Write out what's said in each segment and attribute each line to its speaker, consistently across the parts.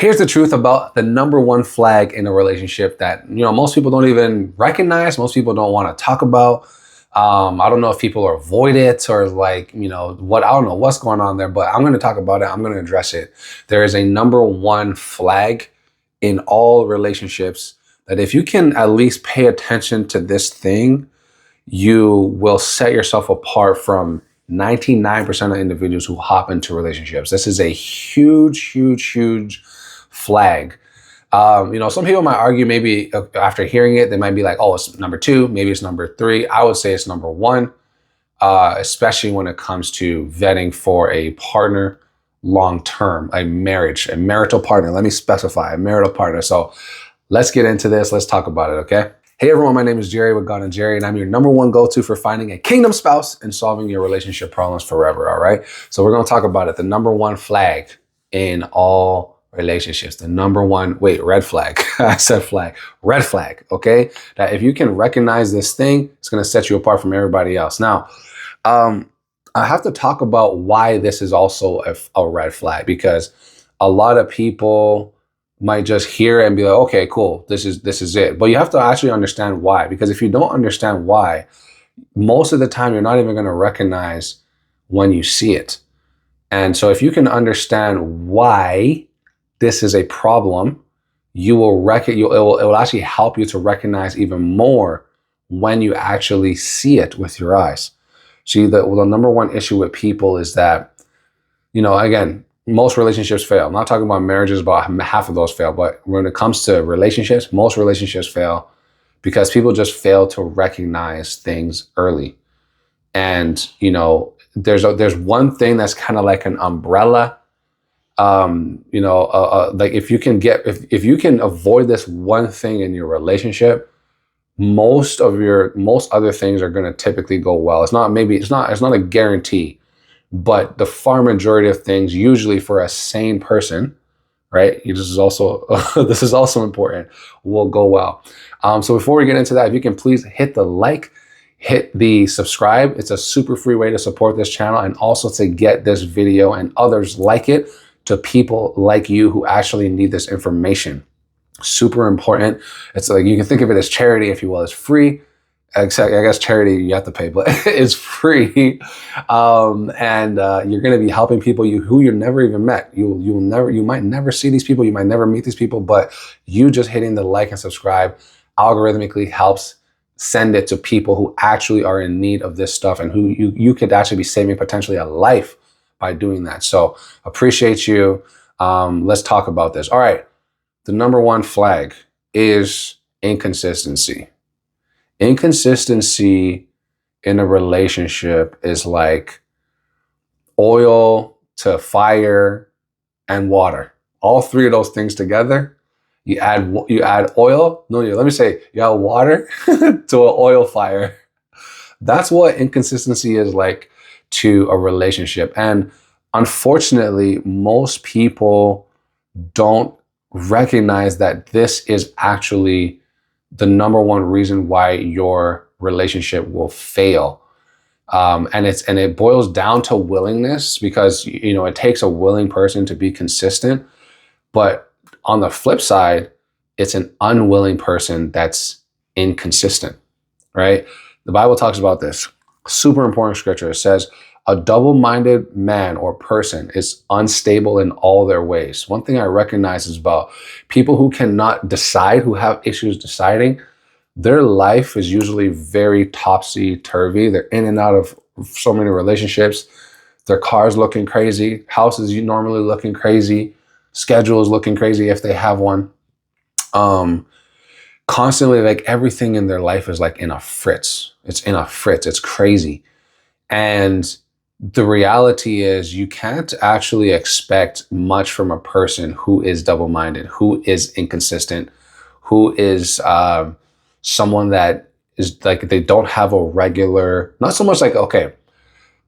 Speaker 1: Here's the truth about the number one flag in a relationship that, most people don't even recognize, most people don't want to talk about. I don't know if people avoid it or I don't know what's going on there, but I'm going to talk about it. I'm going to address it. There is a number one flag in all relationships that if you can at least pay attention to this thing, you will set yourself apart from 99% of individuals who hop into relationships. This is a huge, huge, huge flag. Some people might argue maybe after hearing it, they might be like, oh, it's number two, maybe it's number three. I would say it's number one, especially when it comes to vetting for a partner long-term, a marital partner. Let me specify, a marital partner. So let's get into this. Let's talk about it, okay? Hey everyone, my name is Jerry with God and Jerry, and I'm your number one go-to for finding a kingdom spouse and solving your relationship problems forever, all right? So we're going to talk about it, the number one flag in all relationships, the number one, red flag. I said flag, red flag, okay? That if you can recognize this thing, it's going to set you apart from everybody else. Now, I have to talk about why this is also a red flag, because a lot of people might just hear it and be like, okay, cool, this is it. But you have to actually understand why, because if you don't understand why, most of the time you're not even going to recognize when you see it. And so if you can understand why this is a problem, it will actually help you to recognize even more when you actually see it with your eyes. See, the number one issue with people is that, again, most relationships fail. I'm not talking about marriages, about half of those fail. But when it comes to relationships, most relationships fail because people just fail to recognize things early. And, there's one thing that's kind of like an umbrella. Like if you can avoid this one thing in your relationship, most other things are going to typically go well. It's not a guarantee. But the far majority of things, usually for a sane person, right? This is also important, will go well. So before we get into that, if you can please hit the like, hit the subscribe. It's a super free way to support this channel and also to get this video and others like it to people like you who actually need this information. Super important. It's like, you can think of it as charity, if you will. It's free. Except, I guess charity you have to pay, but it's free, and you're going to be helping people who you never even met. You might never see these people, you might never meet these people, but you just hitting the like and subscribe algorithmically helps send it to people who actually are in need of this stuff and who you could actually be saving potentially a life by doing that. So appreciate you. Let's talk about this. All right, the number one flag is inconsistency. Inconsistency in a relationship is like oil to fire and water. All three of those things together, you add oil. You add water to an oil fire. That's what inconsistency is like to a relationship. And unfortunately, most people don't recognize that this is actually the number one reason why your relationship will fail. And it boils down to willingness, because, it takes a willing person to be consistent. But on the flip side, it's an unwilling person that's inconsistent, right? The Bible talks about this. Super important scripture. It says, a double-minded man or person is unstable in all their ways. One thing I recognize is about people who cannot decide, who have issues deciding, their life is usually very topsy-turvy. They're in and out of so many relationships. Their car's looking crazy. Houses normally looking crazy. Schedules looking crazy if they have one. Constantly, like everything in their life is like in a fritz. It's in a fritz. It's crazy. And the reality is you can't actually expect much from a person who is double-minded, who is inconsistent, who is someone that is like, they don't have a regular, not so much like, okay,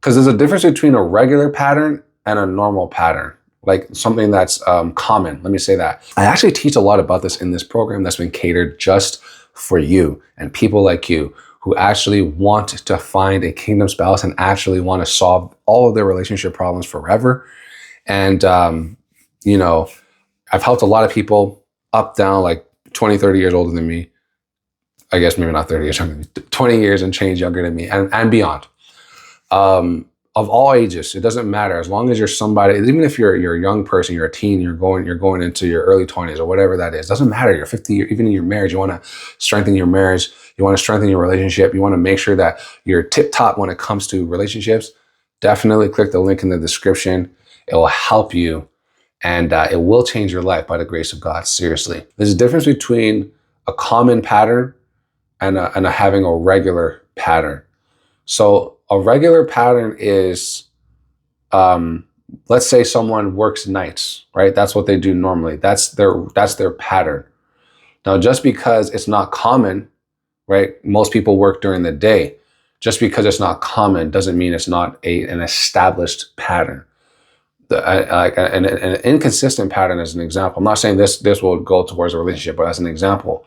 Speaker 1: because there's a difference between a regular pattern and a normal pattern, like something that's common. Let me say that. I actually teach a lot about this in this program that's been catered just for you and people like you who actually want to find a kingdom spouse and actually want to solve all of their relationship problems forever. And, I've helped a lot of people up, down, like 20, 30 years older than me. I guess maybe not 30 years younger than me, 20 years and change younger than me, and beyond. Of all ages, it doesn't matter. As long as you're somebody, even if you're a young person, you're a teen, you're going into your early 20s or whatever that is, doesn't matter. You're 50, even in your marriage, you want to strengthen your marriage, you want to strengthen your relationship, you want to make sure that you're tip top when it comes to relationships. Definitely click the link in the description. It will help you, and it will change your life by the grace of God. Seriously, there's a difference between a common pattern and having a regular pattern. So a regular pattern is, let's say someone works nights, right? That's what they do normally. That's their pattern. Now, just because it's not common, right? Most people work during the day. Just because it's not common doesn't mean it's not an established pattern. An inconsistent pattern, as an example. I'm not saying this will go towards a relationship, but as an example,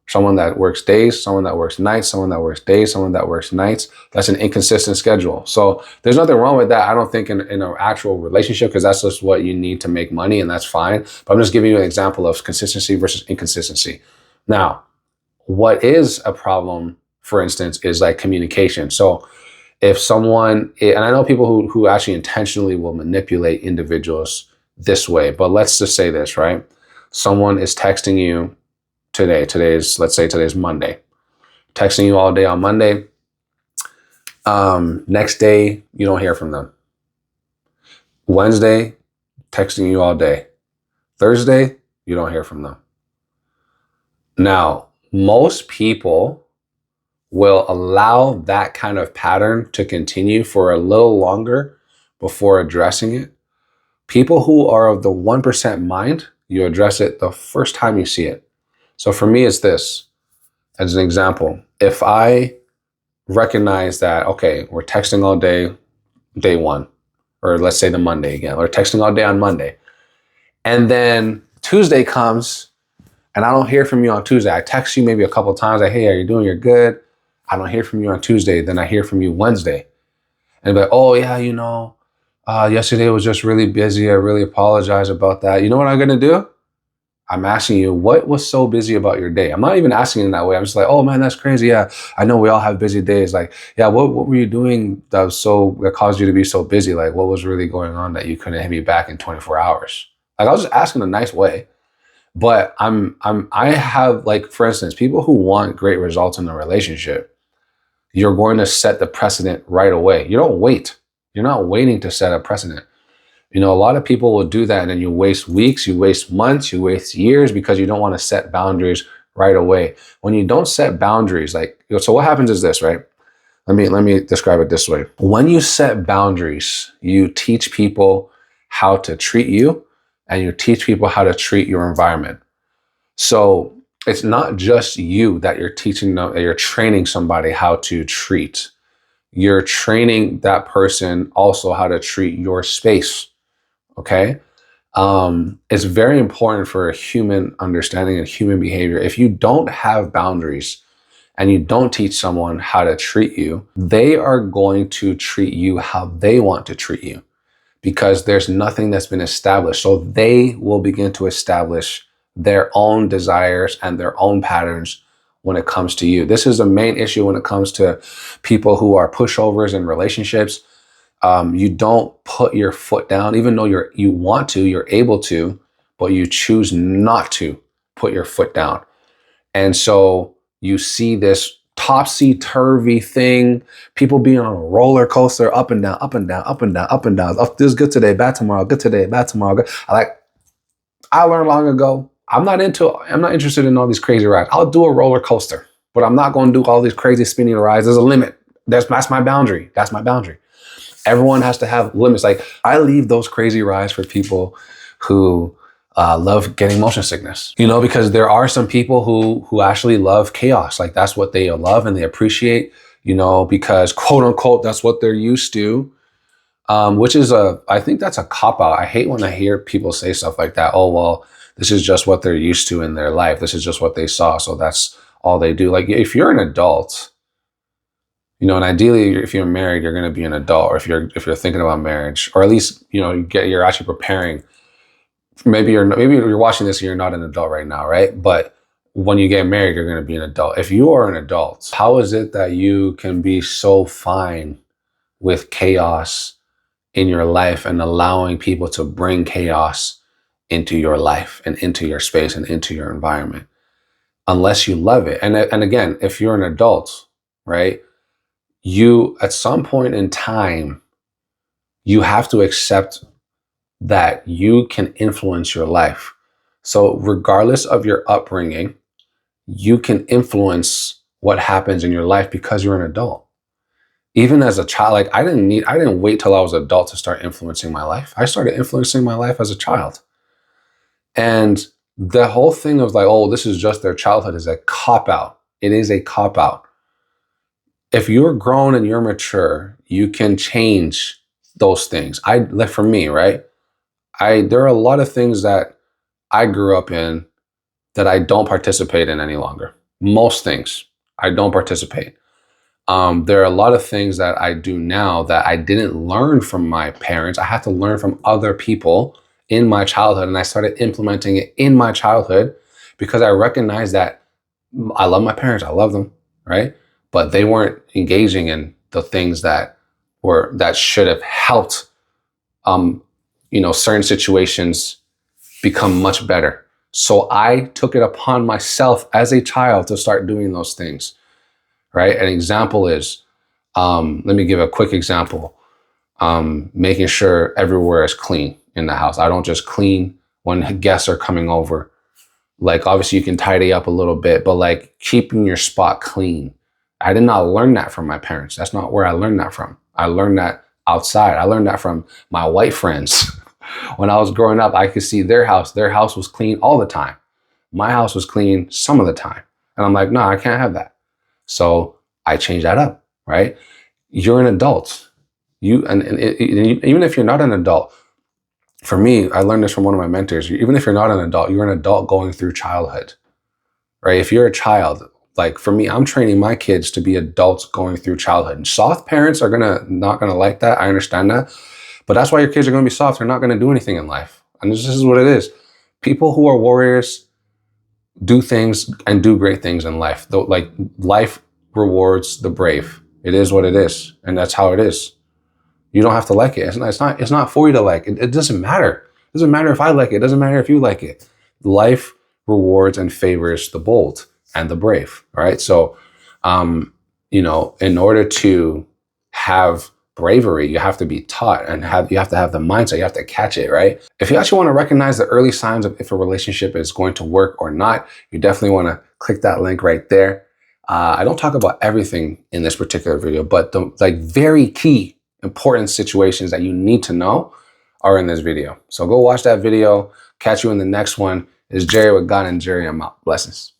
Speaker 1: someone that works days, someone that works nights, someone that works days, someone that works nights. That's an inconsistent schedule. So there's nothing wrong with that. I don't think in an actual relationship, because that's just what you need to make money, and that's fine. But I'm just giving you an example of consistency versus inconsistency. Now, what is a problem, for instance, is like communication. So if someone, and I know people who actually intentionally will manipulate individuals this way, but let's just say this, right? Someone is texting you today. Let's say today's Monday. Texting you all day on Monday. Next day, you don't hear from them. Wednesday, texting you all day. Thursday, you don't hear from them. Now, most people will allow that kind of pattern to continue for a little longer before addressing it. People who are of the 1% mind, you address it the first time you see it. So for me, it's this. As an example, if I recognize that, okay, we're texting all day, day one, or let's say the Monday again, we're texting all day on Monday. And then Tuesday comes and I don't hear from you on Tuesday. I text you maybe a couple of times, like, hey, are you doing? You're good. I don't hear from you on Tuesday. Then I hear from you Wednesday. And be like, oh yeah, yesterday was just really busy. I really apologize about that. You know what I'm going to do? I'm asking you, what was so busy about your day? I'm not even asking in that way. I'm just like, oh man, that's crazy. Yeah, I know we all have busy days. Like, yeah, what were you doing that caused you to be so busy? Like, what was really going on that you couldn't hit me back in 24 hours? Like, I was just asking in a nice way. But I have, like, for instance, people who want great results in a relationship, you're going to set the precedent right away. You don't wait. You're not waiting to set a precedent. You know, a lot of people will do that, and then you waste weeks, you waste months, you waste years because you don't want to set boundaries right away. When you don't set boundaries, so what happens is this, right? Let me describe it this way. When you set boundaries, you teach people how to treat you, and you teach people how to treat your environment. So it's not just you that you're teaching them, that you're training somebody how to treat. You're training that person also how to treat your space. Okay. It's very important for a human understanding and human behavior. If you don't have boundaries and you don't teach someone how to treat you, they are going to treat you how they want to treat you because there's nothing that's been established. So they will begin to establish their own desires and their own patterns when it comes to you. This is the main issue when it comes to people who are pushovers in relationships. You don't put your foot down, even though you want to, you're able to, but you choose not to put your foot down. And so you see this topsy-turvy thing, people being on a roller coaster, up and down, up and down, up and down, up and down. Oh, this is good today, bad tomorrow, good today, bad tomorrow. Good. I learned long ago, I'm not interested in all these crazy rides. I'll do a roller coaster, but I'm not going to do all these crazy spinning rides. There's a limit. That's my boundary. That's my boundary. Everyone has to have limits. Like, I leave those crazy rides for people who love getting motion sickness, because there are some people who actually love chaos. Like, that's what they love and they appreciate, because quote unquote, that's what they're used to, which is I think that's a cop out. I hate when I hear people say stuff like that. Oh, well, this is just what they're used to in their life. This is just what they saw. So that's all they do. Like, if you're an adult, and ideally, if you're married, you're going to be an adult, or if you're thinking about marriage, or at least, you're actually preparing maybe you're watching this and you're not an adult right now, right? But when you get married, you're going to be an adult. If you are an adult, how is it that you can be so fine with chaos in your life and allowing people to bring chaos into your life and into your space and into your environment, unless you love it? And again, if you're an adult, right, you at some point in time, you have to accept that you can influence your life. So regardless of your upbringing, you can influence what happens in your life because you're an adult. Even as a child, like I didn't wait till I was an adult to start influencing my life. I started influencing my life as a child. And the whole thing of like, oh, this is just their childhood is a cop out. It is a cop out. If you're grown and you're mature, you can change those things. Like for me, right? There are a lot of things that I grew up in that I don't participate in any longer. Most things I don't participate. There are a lot of things that I do now that I didn't learn from my parents. I had to learn from other people in my childhood, and I started implementing it in my childhood because I recognized that I love my parents. I love them, right? But they weren't engaging in the things that should have helped, certain situations become much better. So I took it upon myself as a child to start doing those things, right? An example is, let me give a quick example. Making sure everywhere is clean in the house. I don't just clean when guests are coming over. Like obviously you can tidy up a little bit, but like keeping your spot clean. I did not learn that from my parents. That's not where I learned that from. I learned that outside. I learned that from my white friends. When I was growing up, I could see their house. Their house was clean all the time. My house was clean some of the time. And I'm like, no, I can't have that. So I changed that up, right? You're an adult. And even if you're not an adult, for me, I learned this from one of my mentors. Even if you're not an adult, you're an adult going through childhood, right? If you're a child, like for me, I'm training my kids to be adults going through childhood. And soft parents are not gonna like that. I understand that. But that's why your kids are going to be soft. They're not going to do anything in life. And this is what it is. People who are warriors do things and do great things in life. Though, like life rewards the brave. It is what it is. And that's how it is. You don't have to like it. It's not for you to like it. It doesn't matter. It doesn't matter if I like it. It doesn't matter if you like it. Life rewards and favors the bold and the brave. All right. So, in order to have bravery, you have to be taught and you have to have the mindset. You have to catch it, right? If you actually want to recognize the early signs of if a relationship is going to work or not, you definitely want to click that link right there. I don't talk about everything in this particular video, but the very key important situations that you need to know are in this video. So go watch that video. Catch you in the next one. It's Jerry with God and Jerry. I'm out. Blessings.